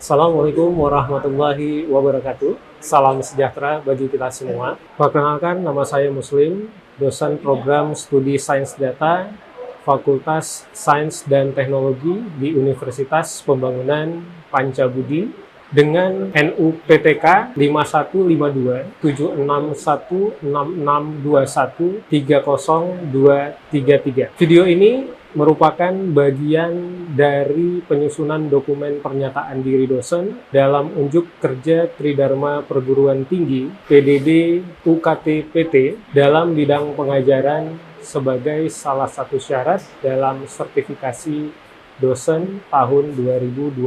Assalamualaikum warahmatullahi wabarakatuh. Salam sejahtera bagi kita semua. Perkenalkan, nama saya Muslim, dosen program studi Sains Data, Fakultas Sains dan Teknologi di Universitas Pembangunan Pancabudi dengan NUPTK 5152166621302333. Video ini merupakan bagian dari penyusunan dokumen pernyataan diri dosen dalam unjuk kerja Tridharma Perguruan Tinggi PDD UKT PT dalam bidang pengajaran sebagai salah satu syarat dalam sertifikasi dosen tahun 2025.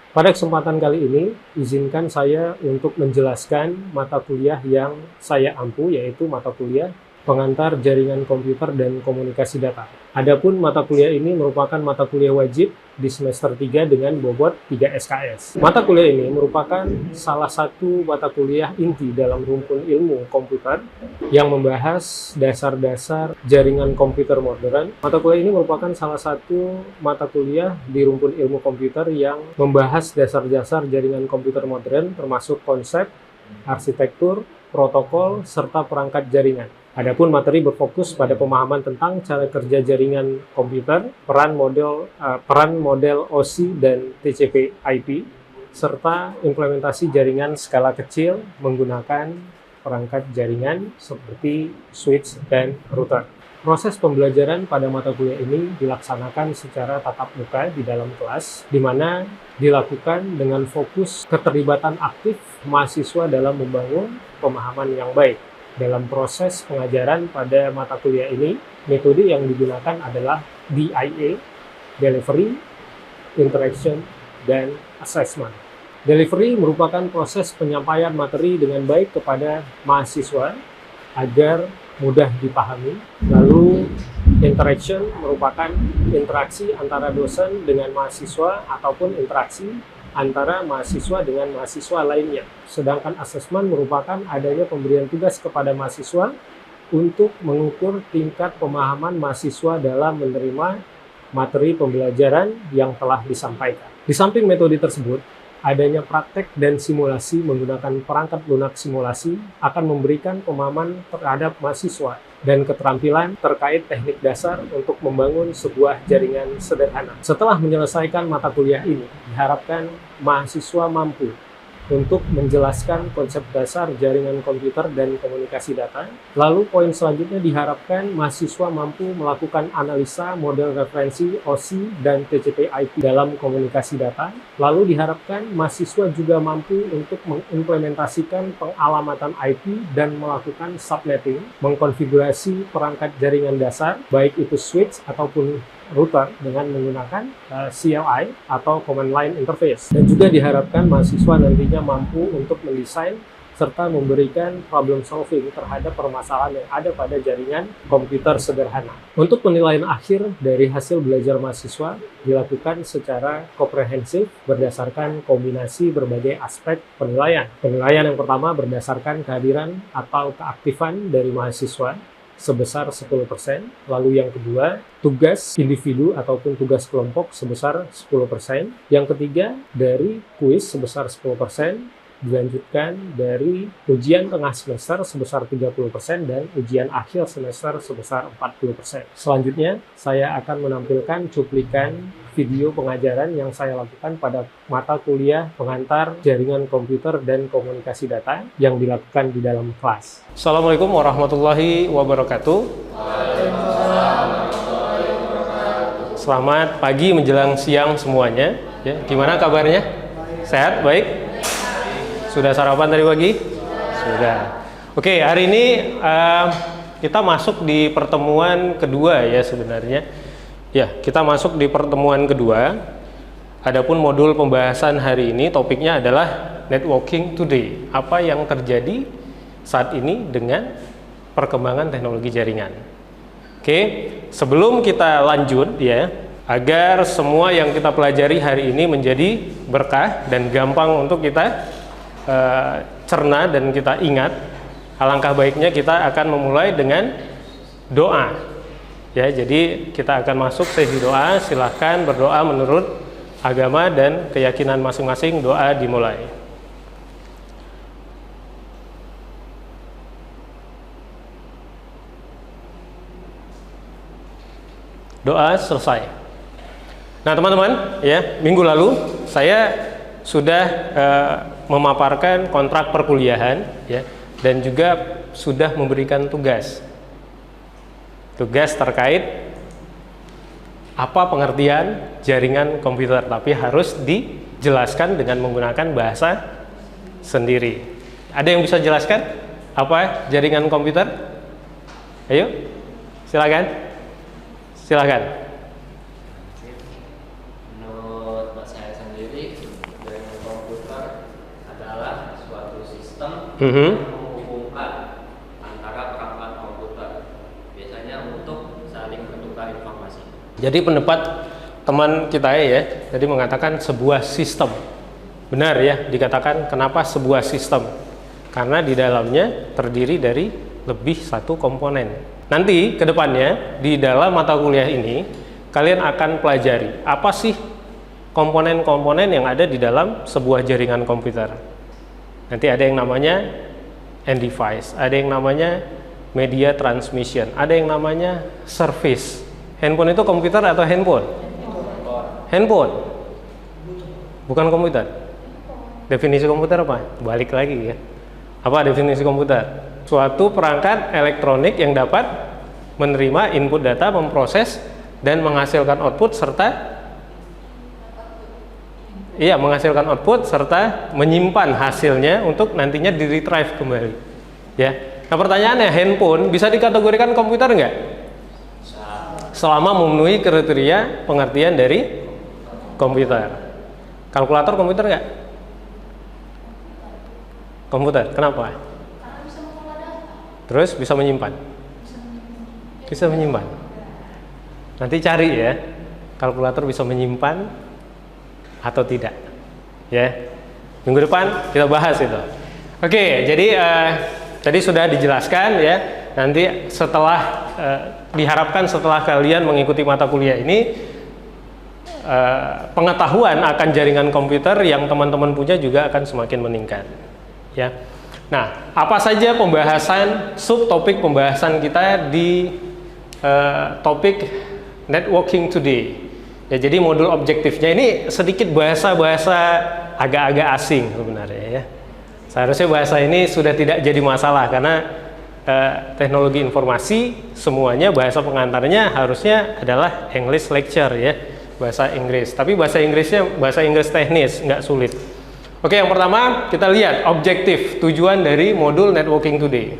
Pada kesempatan kali ini, izinkan saya untuk menjelaskan mata kuliah yang saya ampu, yaitu mata kuliah Pengantar Jaringan Komputer dan Komunikasi Data. Adapun mata kuliah ini merupakan mata kuliah wajib di semester 3 dengan bobot 3 SKS. Mata kuliah ini merupakan salah satu mata kuliah inti dalam rumpun ilmu komputer yang membahas dasar-dasar jaringan komputer modern. Mata kuliah ini merupakan salah satu mata kuliah di rumpun ilmu komputer yang membahas dasar-dasar jaringan komputer modern termasuk konsep, arsitektur, protokol, serta perangkat jaringan. Adapun materi berfokus pada pemahaman tentang cara kerja jaringan komputer, peran model OSI dan TCP/IP, serta implementasi jaringan skala kecil menggunakan perangkat jaringan seperti switch dan router. Proses pembelajaran pada mata kuliah ini dilaksanakan secara tatap muka di dalam kelas, di mana dilakukan dengan fokus keterlibatan aktif mahasiswa dalam membangun pemahaman yang baik. Dalam proses pengajaran pada mata kuliah ini, metode yang digunakan adalah DIA, Delivery, Interaction, dan Assessment. Delivery merupakan proses penyampaian materi dengan baik kepada mahasiswa agar mudah dipahami. Lalu, Interaction merupakan interaksi antara dosen dengan mahasiswa ataupun interaksi antara mahasiswa dengan mahasiswa lainnya. Sedangkan asesmen merupakan adanya pemberian tugas kepada mahasiswa untuk mengukur tingkat pemahaman mahasiswa dalam menerima materi pembelajaran yang telah disampaikan. Di samping metode tersebut, adanya praktek dan simulasi menggunakan perangkat lunak simulasi akan memberikan pemahaman terhadap mahasiswa dan keterampilan terkait teknik dasar untuk membangun sebuah jaringan sederhana. Setelah menyelesaikan mata kuliah ini, diharapkan mahasiswa mampu untuk menjelaskan konsep dasar jaringan komputer dan komunikasi data. Lalu poin selanjutnya diharapkan mahasiswa mampu melakukan analisa model referensi OSI dan TCP/IP dalam komunikasi data. Lalu diharapkan mahasiswa juga mampu untuk mengimplementasikan pengalamatan IP dan melakukan subnetting, mengkonfigurasi perangkat jaringan dasar, baik itu switch ataupun router dengan menggunakan CLI atau Command Line Interface. Dan juga diharapkan mahasiswa nantinya mampu untuk mendesain serta memberikan problem solving terhadap permasalahan yang ada pada jaringan komputer sederhana. Untuk penilaian akhir dari hasil belajar mahasiswa dilakukan secara komprehensif berdasarkan kombinasi berbagai aspek penilaian. Penilaian yang pertama berdasarkan kehadiran atau keaktifan dari mahasiswa sebesar 10%, lalu yang kedua, tugas individu ataupun tugas kelompok sebesar 10%, yang ketiga, dari kuis sebesar 10%, dilanjutkan dari ujian tengah semester sebesar 30% dan ujian akhir semester sebesar 40%. Selanjutnya, saya akan menampilkan cuplikan video pengajaran yang saya lakukan pada mata kuliah Pengantar Jaringan Komputer dan Komunikasi Data yang dilakukan di dalam kelas. Assalamualaikum warahmatullahi wabarakatuh. Selamat pagi menjelang siang semuanya. Ya, gimana kabarnya? Sehat? Baik? Sudah sarapan tadi pagi? Sudah. Oke, hari ini kita masuk di pertemuan kedua ya sebenarnya. Ya, kita masuk di pertemuan kedua. Adapun modul pembahasan hari ini topiknya adalah networking today. Apa yang terjadi saat ini dengan perkembangan teknologi jaringan. Oke, sebelum kita lanjut ya, agar semua yang kita pelajari hari ini menjadi berkah dan gampang untuk kita cerna dan kita ingat, alangkah baiknya kita akan memulai dengan doa. Ya, jadi kita akan masuk sesi doa. Silahkan berdoa menurut agama dan keyakinan masing-masing. Doa dimulai. Doa selesai. Nah teman-teman, ya, minggu lalu saya sudah memaparkan kontrak perkuliahan, ya, dan juga sudah memberikan tugas terkait apa pengertian jaringan komputer, tapi harus dijelaskan dengan menggunakan bahasa sendiri. Ada yang bisa jelaskan apa jaringan komputer? Ayo, silakan. Menurut saya sendiri, jaringan komputer adalah suatu sistem yang menghubungkan antara perangkat komputer, biasanya untuk saling bertukar informasi. Jadi pendapat teman kita ya, tadi mengatakan sebuah sistem. Benar ya, dikatakan kenapa sebuah sistem? Karena di dalamnya terdiri dari lebih satu komponen. Nanti ke depannya di dalam mata kuliah ini kalian akan pelajari apa sih komponen-komponen yang ada di dalam sebuah jaringan komputer. Nanti ada yang namanya end device, ada yang namanya media transmission, ada yang namanya service. Handphone itu komputer atau handphone? Handphone. Bukan komputer. Definisi komputer apa? Balik lagi ya. Apa definisi komputer? Suatu perangkat elektronik yang dapat menerima input data, memproses dan menghasilkan output menghasilkan output serta menyimpan hasilnya untuk nantinya di retrieve kembali. Ya. Nah pertanyaannya, handphone bisa dikategorikan komputer enggak? Selama memenuhi kriteria pengertian dari komputer. Kalkulator komputer enggak? Komputer. Kenapa? Terus bisa menyimpan? Bisa menyimpan. Nanti cari ya, kalkulator bisa menyimpan atau tidak. Ya, minggu depan kita bahas itu. Oke, jadi tadi sudah dijelaskan ya. Nanti setelah diharapkan setelah kalian mengikuti mata kuliah ini, pengetahuan akan jaringan komputer yang teman-teman punya juga akan semakin meningkat. Ya. Nah, apa saja subtopik pembahasan kita di topik networking today? Ya, jadi modul objektifnya ini sedikit bahasa-bahasa agak-agak asing sebenarnya ya. Seharusnya bahasa ini sudah tidak jadi masalah karena teknologi informasi semuanya bahasa pengantarnya harusnya adalah English lecture ya, bahasa Inggris. Tapi bahasa Inggrisnya bahasa Inggris teknis, nggak sulit. Oke, yang pertama kita lihat objektif tujuan dari modul networking today.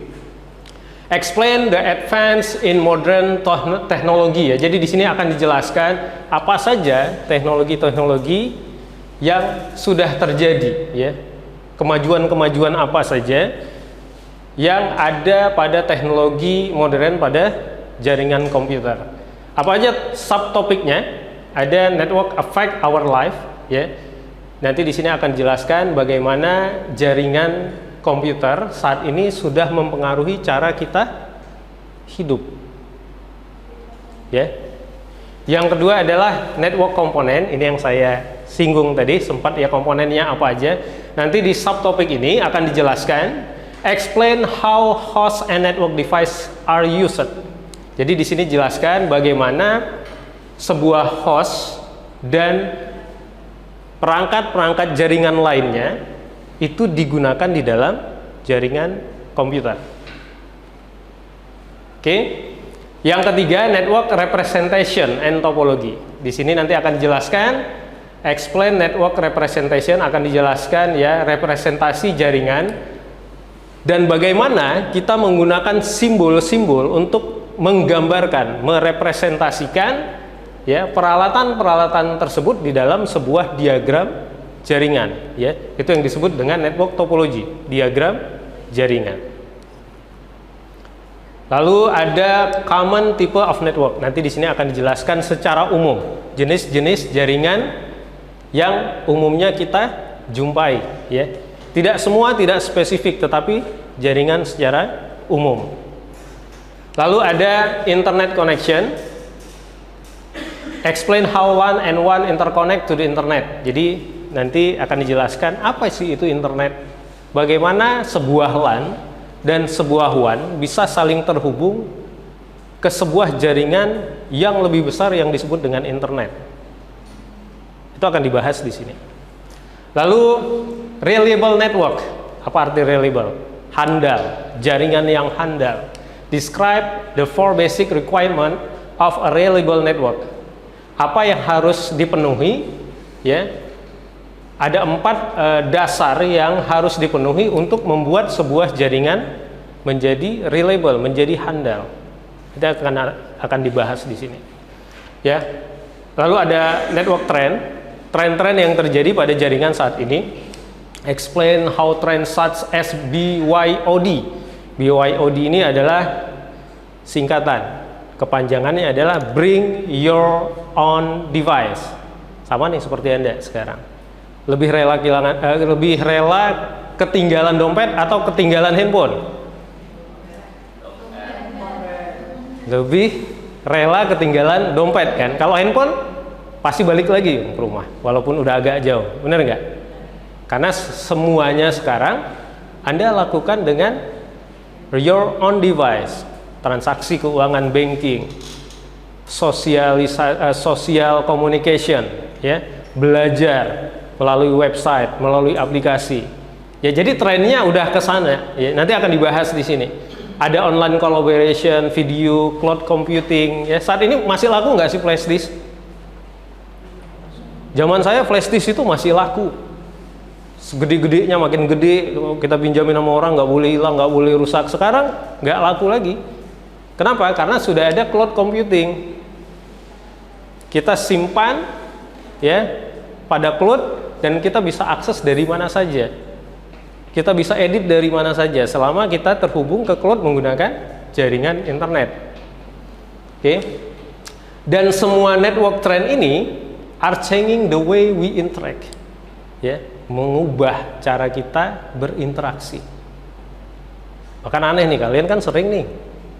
Explain the advance in modern technology ya. Jadi di sini akan dijelaskan apa saja teknologi-teknologi yang sudah terjadi ya. Kemajuan-kemajuan apa saja yang ada pada teknologi modern pada jaringan komputer. Apa aja subtopiknya? Ada network affect our life ya. Nanti di sini akan dijelaskan bagaimana jaringan komputer saat ini sudah mempengaruhi cara kita hidup. Ya. Yang kedua adalah network komponen. Ini yang saya singgung tadi sempat ya, komponennya apa aja. Nanti di subtopik ini akan dijelaskan explain how host and network device are used. Jadi di sini jelaskan bagaimana sebuah host dan perangkat-perangkat jaringan lainnya itu digunakan di dalam jaringan komputer. Oke. Yang ketiga, network representation and topology. Di sini nanti akan dijelaskan explain network representation, akan dijelaskan ya representasi jaringan dan bagaimana kita menggunakan simbol-simbol untuk menggambarkan, merepresentasikan ya peralatan-peralatan tersebut di dalam sebuah diagram jaringan ya. Itu yang disebut dengan network topology, diagram jaringan. Lalu ada common type of network. Nanti di sini akan dijelaskan secara umum jenis-jenis jaringan yang umumnya kita jumpai ya. Tidak semua, tidak spesifik, tetapi jaringan secara umum. Lalu ada internet connection. Explain how LAN and WAN interconnect to the internet. Jadi nanti akan dijelaskan apa sih itu internet, bagaimana sebuah LAN dan sebuah WAN bisa saling terhubung ke sebuah jaringan yang lebih besar yang disebut dengan internet. Itu akan dibahas di sini. Lalu reliable network. Apa arti reliable? Handal, jaringan yang handal. Describe the 4 basic requirement of a reliable network. Apa yang harus dipenuhi, ya? Ada 4 dasar yang harus dipenuhi untuk membuat sebuah jaringan menjadi reliable, menjadi handal. Kita akan dibahas di sini. Ya. Lalu ada network trend, tren-tren yang terjadi pada jaringan saat ini. Explain how trends such as BYOD. BYOD ini adalah singkatan, kepanjangannya adalah Bring Your Own Device. Sama nih seperti Anda sekarang. Lebih rela ketinggalan dompet atau ketinggalan handphone? Lebih rela ketinggalan dompet kan? Kalau handphone pasti balik lagi ke rumah walaupun udah agak jauh, bener nggak? Karena semuanya sekarang Anda lakukan dengan your own device, transaksi keuangan banking, social communication, ya, belajar melalui website, melalui aplikasi. Ya, jadi trennya udah ke sana. Ya, nanti akan dibahas di sini. Ada online collaboration, video, cloud computing. Ya, saat ini masih laku nggak sih flash disk? Zaman saya flash disk itu masih laku. Segede-gedenya makin gede, kita pinjamin sama orang nggak boleh hilang, nggak boleh rusak. Sekarang nggak laku lagi. Kenapa? Karena sudah ada cloud computing. Kita simpan ya pada cloud dan kita bisa akses dari mana saja. Kita bisa edit dari mana saja selama kita terhubung ke cloud menggunakan jaringan internet. Oke. Dan semua network trend ini are changing the way we interact. Ya, mengubah cara kita berinteraksi. Bahkan aneh nih, kalian kan sering nih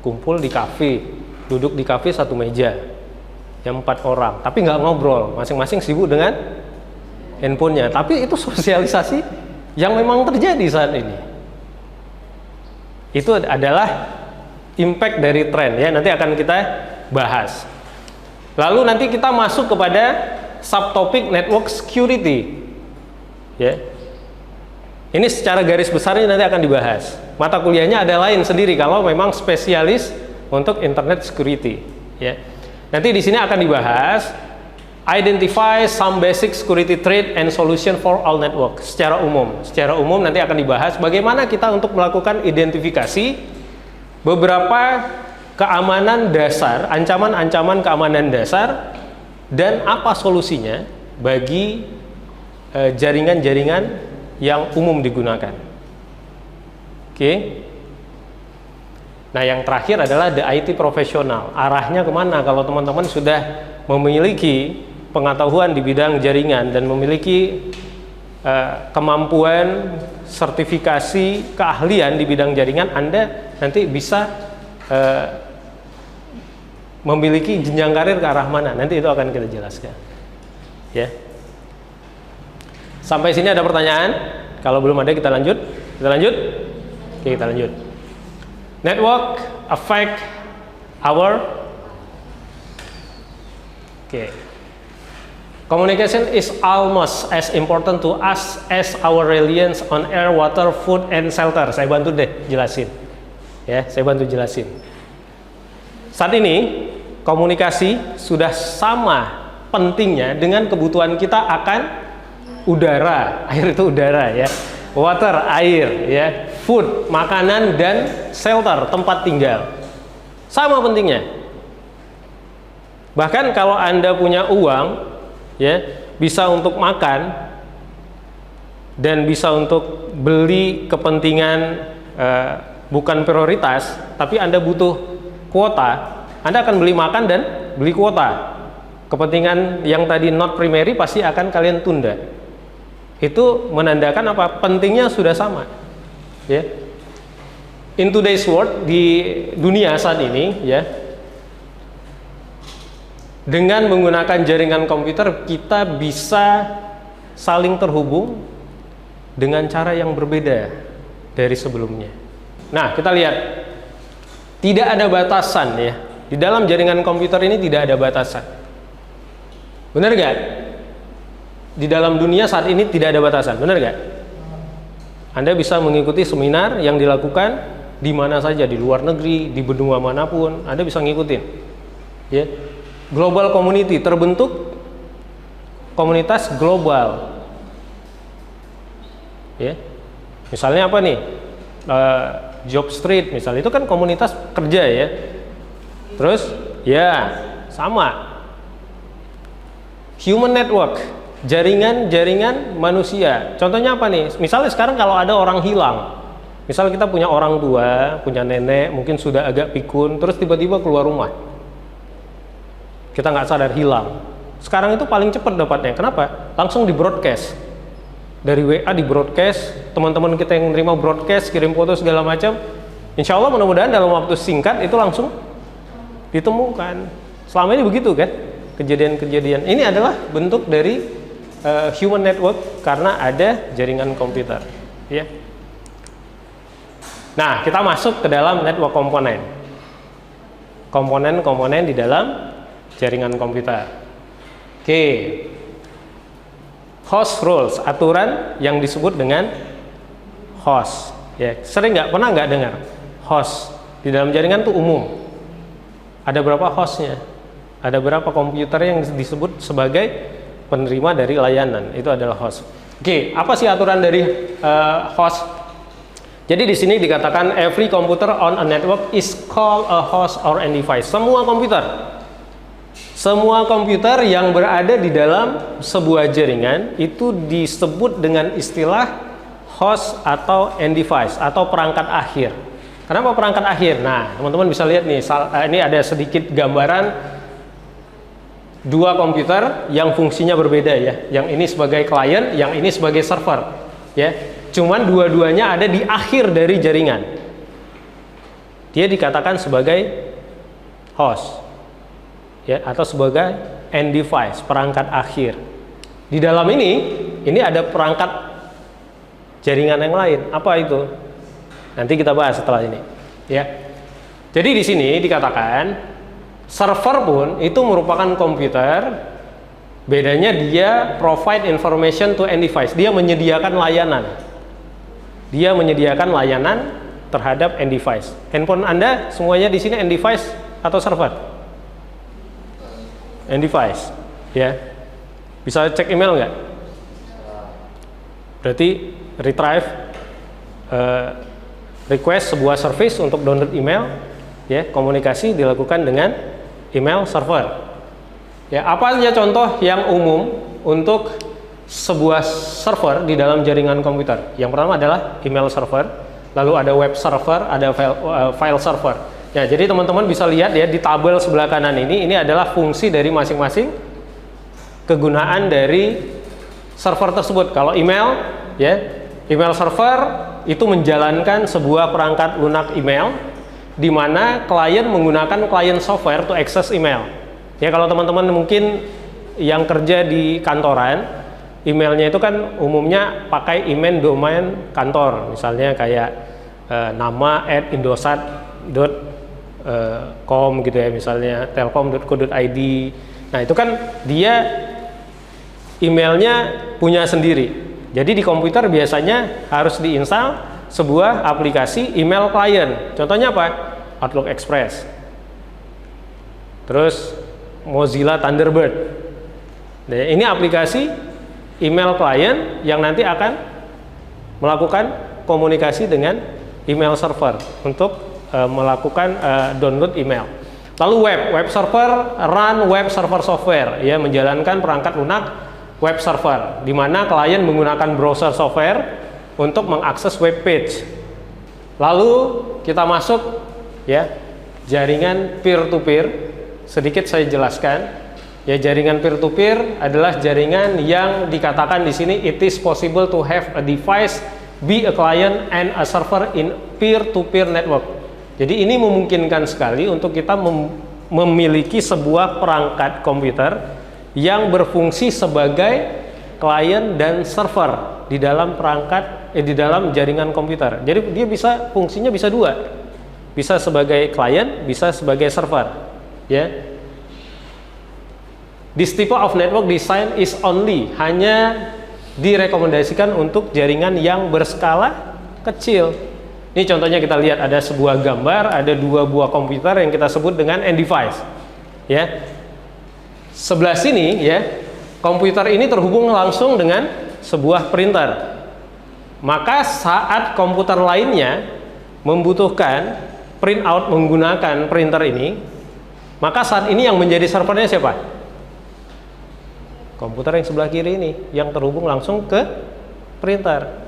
kumpul di kafe, duduk di kafe satu meja, yang 4 orang, tapi nggak ngobrol, masing-masing sibuk dengan handphonenya. Tapi itu sosialisasi yang memang terjadi saat ini. Itu adalah impact dari tren, ya. Nanti akan kita bahas. Lalu nanti kita masuk kepada subtopik network security. Ya, ini secara garis besarnya nanti akan dibahas. Mata kuliahnya ada lain sendiri kalau memang spesialis untuk internet security. Ya, nanti di sini akan dibahas identify some basic security threat and solution for all network. Secara umum nanti akan dibahas bagaimana kita untuk melakukan identifikasi beberapa keamanan dasar, ancaman-ancaman keamanan dasar, dan apa solusinya bagi jaringan-jaringan yang umum digunakan. Oke. Nah, yang terakhir adalah the IT profesional. Arahnya kemana kalau teman-teman sudah memiliki pengetahuan di bidang jaringan dan memiliki kemampuan, sertifikasi, keahlian di bidang jaringan, Anda nanti bisa memiliki jenjang karir ke arah mana. Nanti itu akan kita jelaskan. Ya. Sampai sini ada pertanyaan? Kalau belum ada kita lanjut. Kita lanjut? Oke, kita lanjut. Network affect our communication is almost as important to us as our reliance on air, water, food, and shelter. Saya bantu deh jelasin. Ya, saya bantu jelasin. Saat ini komunikasi sudah sama pentingnya dengan kebutuhan kita akan udara. Air itu udara, ya. Water, air, ya. Food, makanan, dan shelter, tempat tinggal. Sama pentingnya. Bahkan kalau Anda punya uang, ya, bisa untuk makan dan bisa untuk beli kepentingan bukan prioritas, tapi Anda butuh kuota, Anda akan beli makan dan beli kuota. Kepentingan yang tadi not primary pasti akan kalian tunda. Itu menandakan apa? Pentingnya sudah sama. Ya. In today's world, di dunia saat ini, ya, Dengan menggunakan jaringan komputer, kita bisa saling terhubung dengan cara yang berbeda dari sebelumnya. Nah, kita lihat, tidak ada batasan ya. Di dalam jaringan komputer ini tidak ada batasan. Benar nggak? Di dalam dunia saat ini tidak ada batasan, benar nggak? Anda bisa mengikuti seminar yang dilakukan di mana saja, di luar negeri, di benua manapun, Anda bisa ngikutin. Ya. Global community, terbentuk komunitas global. Ya. Misalnya apa nih? Job Street misalnya, itu kan komunitas kerja ya. Terus ya sama. Human network, jaringan manusia. Contohnya apa nih? Misalnya sekarang kalau ada orang hilang, misalnya kita punya orang tua, punya nenek, mungkin sudah agak pikun, terus tiba-tiba keluar rumah, kita nggak sadar hilang. Sekarang itu paling cepat dapatnya. Kenapa? Langsung di broadcast. Dari WA di broadcast, teman-teman kita yang menerima broadcast, kirim foto segala macam. Insya Allah mudah-mudahan dalam waktu singkat itu langsung ditemukan. Selama ini begitu kan? Kejadian-kejadian. Ini adalah bentuk dari human network karena ada jaringan komputer. Ya. Nah, kita masuk ke dalam network komponen. Komponen-komponen di dalam jaringan komputer. Oke. Host rules, aturan yang disebut dengan host. Ya, sering pernah nggak dengar host di dalam jaringan itu umum. Ada berapa hostnya? Ada berapa komputer yang disebut sebagai penerima dari layanan? Itu adalah host. Oke, apa sih aturan dari host? Jadi di sini dikatakan every computer on a network is called a host or end device. Semua komputer yang berada di dalam sebuah jaringan itu disebut dengan istilah host atau end device atau perangkat akhir. Kenapa perangkat akhir? Nah, teman-teman bisa lihat nih, ini ada sedikit gambaran dua komputer yang fungsinya berbeda ya. Yang ini sebagai client, yang ini sebagai server. Ya, cuman dua-duanya ada di akhir dari jaringan. Dia dikatakan sebagai host. Ya, atau sebagai end device, perangkat akhir. Di dalam ini ada perangkat jaringan yang lain. Apa itu? Nanti kita bahas setelah ini. Ya. Jadi di sini dikatakan server pun itu merupakan komputer. Bedanya dia provide information to end device. Dia menyediakan layanan. Dia menyediakan layanan terhadap end device. Handphone Anda semuanya di sini end device atau server? End device, ya. Bisa cek email nggak? Berarti retrieve request sebuah service untuk download email, ya. Komunikasi dilakukan dengan email server. Ya, apa saja contoh yang umum untuk sebuah server di dalam jaringan komputer? Yang pertama adalah email server, lalu ada web server, ada file server. Ya, jadi teman-teman bisa lihat ya di tabel sebelah kanan ini adalah fungsi dari masing-masing kegunaan dari server tersebut. Kalau email, ya, email server itu menjalankan sebuah perangkat lunak email di mana klien menggunakan client software to access email. Ya, kalau teman-teman mungkin yang kerja di kantoran, emailnya itu kan umumnya pakai email domain kantor, misalnya kayak nama@indosat.com gitu ya, misalnya telkom.co.id. Nah, itu kan dia emailnya punya sendiri. Jadi di komputer biasanya harus diinstal sebuah aplikasi email client. Contohnya apa? Outlook Express. Terus Mozilla Thunderbird. Nah, ini aplikasi email client yang nanti akan melakukan komunikasi dengan email server untuk melakukan download email. Lalu web server run web server software, ya, menjalankan perangkat lunak web server di mana klien menggunakan browser software untuk mengakses web page. Lalu kita masuk ya jaringan peer to peer. Sedikit saya jelaskan. Ya, jaringan peer to peer adalah jaringan yang dikatakan di sini it is possible to have a device be a client and a server in peer to peer network. Jadi ini memungkinkan sekali untuk kita memiliki sebuah perangkat komputer yang berfungsi sebagai klien dan server di dalam di dalam jaringan komputer. Jadi dia fungsinya bisa dua, bisa sebagai klien, bisa sebagai server. Ya, this type of network design is hanya direkomendasikan untuk jaringan yang berskala kecil. Ini contohnya kita lihat ada sebuah gambar, ada dua buah komputer yang kita sebut dengan end device. Ya, sebelah sini ya, komputer ini terhubung langsung dengan sebuah printer. Maka saat komputer lainnya membutuhkan printout menggunakan printer ini, maka saat ini yang menjadi servernya siapa? Komputer yang sebelah kiri ini, yang terhubung langsung ke printer.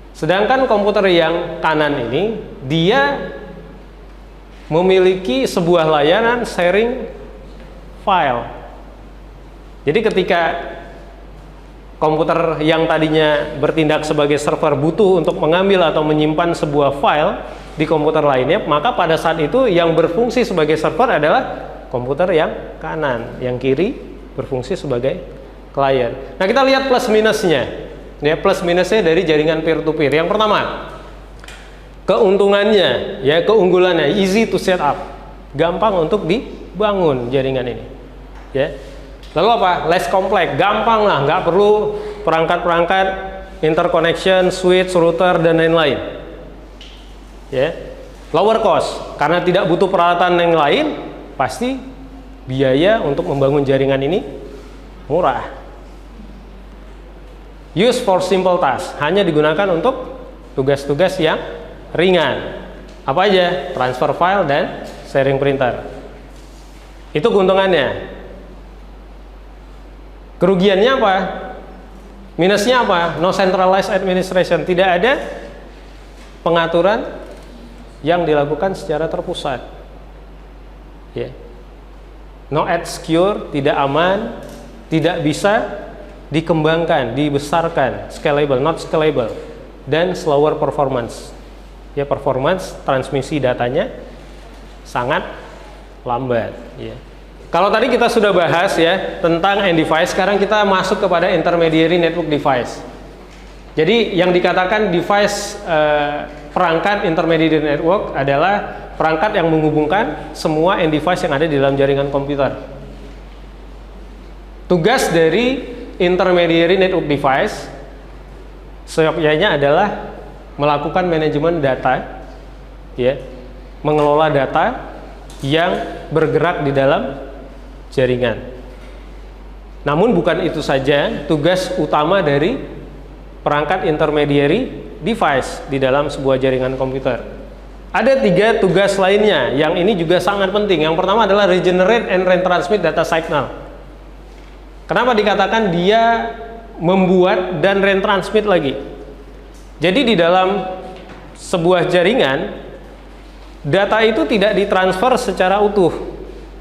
Sedangkan komputer yang kanan ini, dia memiliki sebuah layanan sharing file. Jadi ketika komputer yang tadinya bertindak sebagai server butuh untuk mengambil atau menyimpan sebuah file di komputer lainnya, maka pada saat itu yang berfungsi sebagai server adalah komputer yang kanan, yang kiri berfungsi sebagai klien. Nah, kita lihat plus minusnya. Ya, plus minusnya dari jaringan peer to peer. Yang pertama, keuntungannya, ya, keunggulannya, easy to set up, gampang untuk dibangun jaringan ini. Ya. Lalu apa? Less complex, gampang lah, nggak perlu perangkat-perangkat interconnection, switch, router dan lain-lain. Ya. Lower cost, karena tidak butuh peralatan yang lain, pasti biaya untuk membangun jaringan ini murah. Use for simple task, hanya digunakan untuk tugas-tugas yang ringan. Apa aja? Transfer file dan sharing printer. Itu keuntungannya. Kerugiannya apa? Minusnya apa? No centralized administration, tidak ada pengaturan yang dilakukan secara terpusat. Ya. No at secure, tidak aman, tidak bisa dikembangkan, dibesarkan, scalable, not scalable, dan slower performance. Ya, performance transmisi datanya sangat lambat. Ya. Kalau tadi kita sudah bahas ya tentang end device, sekarang kita masuk kepada intermediary network device. Jadi yang dikatakan device perangkat intermediary network adalah perangkat yang menghubungkan semua end device yang ada di dalam jaringan komputer. Tugas dari intermediary network device seyogyanya adalah melakukan manajemen data, ya, mengelola data yang bergerak di dalam jaringan. Namun bukan itu saja tugas utama dari perangkat intermediary device di dalam sebuah jaringan komputer. Ada 3 tugas lainnya yang ini juga sangat penting. Yang pertama adalah regenerate and retransmit data signal. Kenapa dikatakan dia membuat dan retransmit lagi? Jadi di dalam sebuah jaringan, data itu tidak ditransfer secara utuh,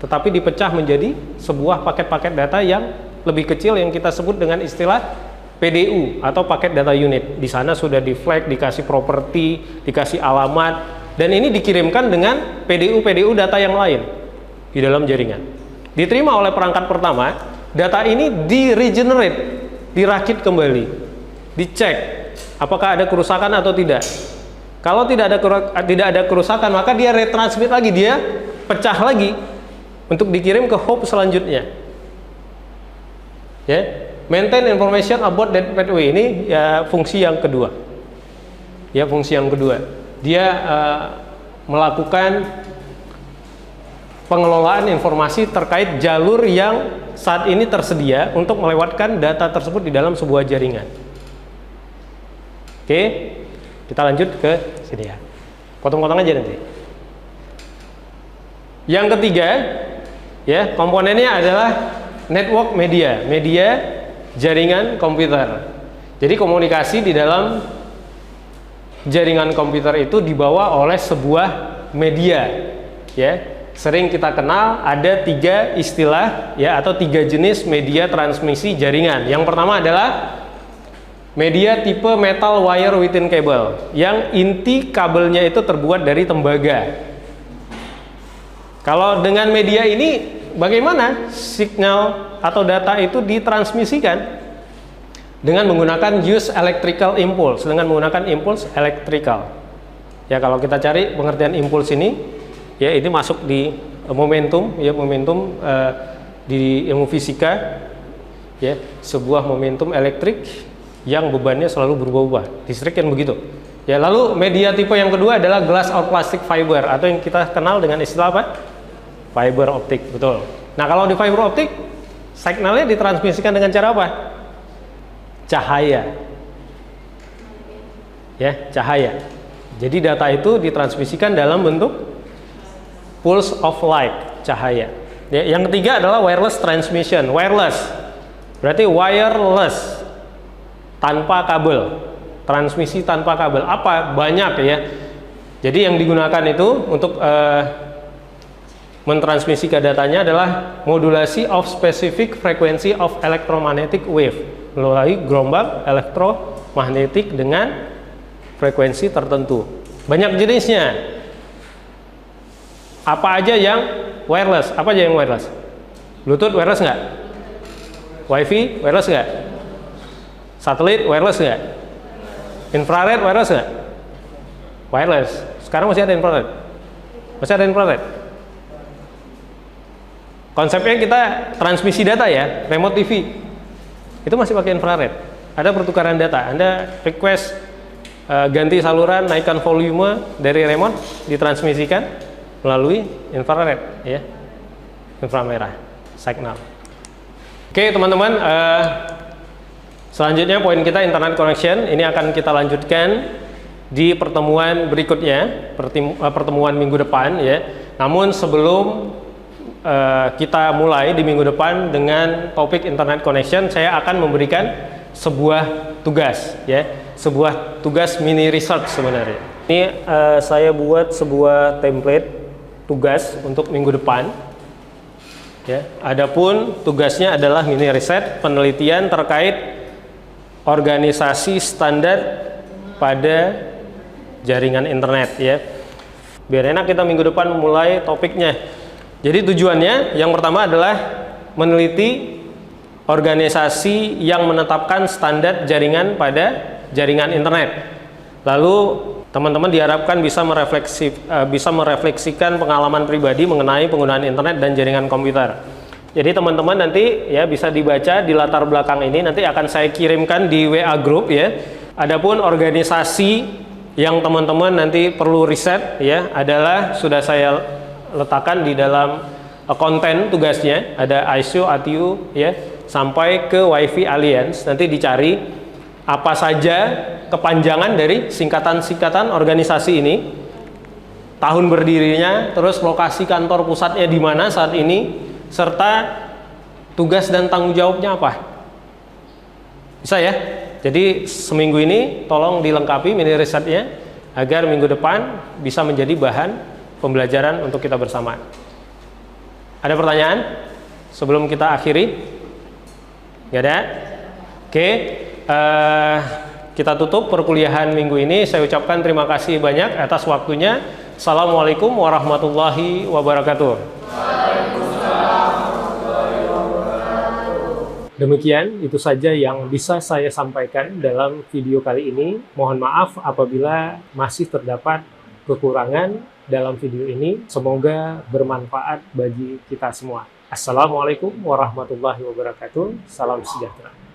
tetapi dipecah menjadi sebuah paket-paket data yang lebih kecil yang kita sebut dengan istilah PDU atau paket data unit. Di sana sudah di flag, dikasih properti, dikasih alamat, dan ini dikirimkan dengan PDU data yang lain di dalam jaringan. Diterima oleh perangkat pertama. Data ini di-regenerate, dirakit kembali, dicek apakah ada kerusakan atau tidak. Kalau tidak ada kerusakan, maka dia retransmit lagi, dia pecah lagi untuk dikirim ke hop selanjutnya. Ya, maintain information about that pathway, ini ya fungsi yang kedua. Ya, fungsi yang kedua. Dia melakukan pengelolaan informasi terkait jalur yang saat ini tersedia untuk melewatkan data tersebut di dalam sebuah jaringan. Oke, kita lanjut ke sini ya. Potong-potong aja nanti. Yang ketiga, ya, komponennya adalah network media, jaringan komputer. Jadi komunikasi di dalam jaringan komputer itu dibawa oleh sebuah media, ya. Sering kita kenal ada 3 istilah, ya, atau 3 jenis media transmisi jaringan. Yang pertama adalah media tipe metal wire within cable, yang inti kabelnya itu terbuat dari tembaga. Kalau dengan media ini, bagaimana signal atau data itu ditransmisikan? Dengan menggunakan use electrical impulse, dengan menggunakan impulse electrical. Ya, kalau kita cari pengertian impulse ini, ya ini masuk di momentum, ya momentum di ilmu fisika, ya sebuah momentum elektrik yang bebannya selalu berubah-ubah. Listrik kan begitu. Ya, lalu media tipe yang kedua adalah glass or plastic fiber, atau yang kita kenal dengan istilah apa? Fiber optik, betul. Nah, kalau di fiber optik, signalnya ditransmisikan dengan cara apa? Cahaya. Ya, cahaya. Jadi data itu ditransmisikan dalam bentuk pulse of light, cahaya. Ya, yang ketiga adalah wireless transmission. Wireless berarti wireless, tanpa kabel. Transmisi tanpa kabel. Apa? Banyak ya. Jadi yang digunakan itu untuk mentransmisikan datanya adalah modulasi of specific frequency of electromagnetic wave, melalui gelombang elektromagnetik dengan frekuensi tertentu. Banyak jenisnya. Apa aja yang wireless? Apa aja yang wireless? Bluetooth wireless nggak? Wi-Fi wireless nggak? Satelit wireless nggak? Infrared wireless nggak? Wireless. Sekarang masih ada infrared. Masih ada infrared. Konsepnya kita transmisi data ya, remote TV itu masih pakai infrared. Ada pertukaran data, Anda request ganti saluran, naikkan volume dari remote, ditransmisikan melalui infrared, ya, inframerah, signal. Oke teman-teman, selanjutnya poin kita internet connection. Ini akan kita lanjutkan di pertemuan berikutnya, pertemuan minggu depan, ya. Namun sebelum kita mulai di minggu depan dengan topik internet connection, saya akan memberikan sebuah tugas, ya, sebuah tugas mini research sebenarnya. Ini saya buat sebuah template tugas untuk minggu depan, ya. Adapun tugasnya adalah mini riset penelitian terkait organisasi standar pada jaringan internet, ya. Biar enak kita minggu depan mulai topiknya. Jadi tujuannya yang pertama adalah meneliti organisasi yang menetapkan standar jaringan pada jaringan internet. Lalu teman-teman diharapkan bisa merefleksikan pengalaman pribadi mengenai penggunaan internet dan jaringan komputer. Jadi teman-teman nanti ya bisa dibaca di latar belakang ini, nanti akan saya kirimkan di WA group, ya. Adapun organisasi yang teman-teman nanti perlu riset, ya, adalah sudah saya letakkan di dalam konten tugasnya, ada ISO, ATU, ya, sampai ke Wi-Fi Alliance. Nanti dicari apa saja kepanjangan dari singkatan-singkatan organisasi ini, tahun berdirinya, terus lokasi kantor pusatnya di mana saat ini, serta tugas dan tanggung jawabnya apa. Bisa ya? Jadi seminggu ini tolong dilengkapi mini risetnya agar minggu depan bisa menjadi bahan pembelajaran untuk kita bersama. Ada pertanyaan sebelum kita akhiri? Nggak ada? Oke, kita tutup perkuliahan minggu ini. Saya ucapkan terima kasih banyak atas waktunya. Assalamualaikum warahmatullahi wabarakatuh. Demikian, itu saja yang bisa saya sampaikan dalam video kali ini. Mohon maaf apabila masih terdapat kekurangan dalam video ini. Semoga bermanfaat bagi kita semua. Assalamualaikum warahmatullahi wabarakatuh. Salam sejahtera.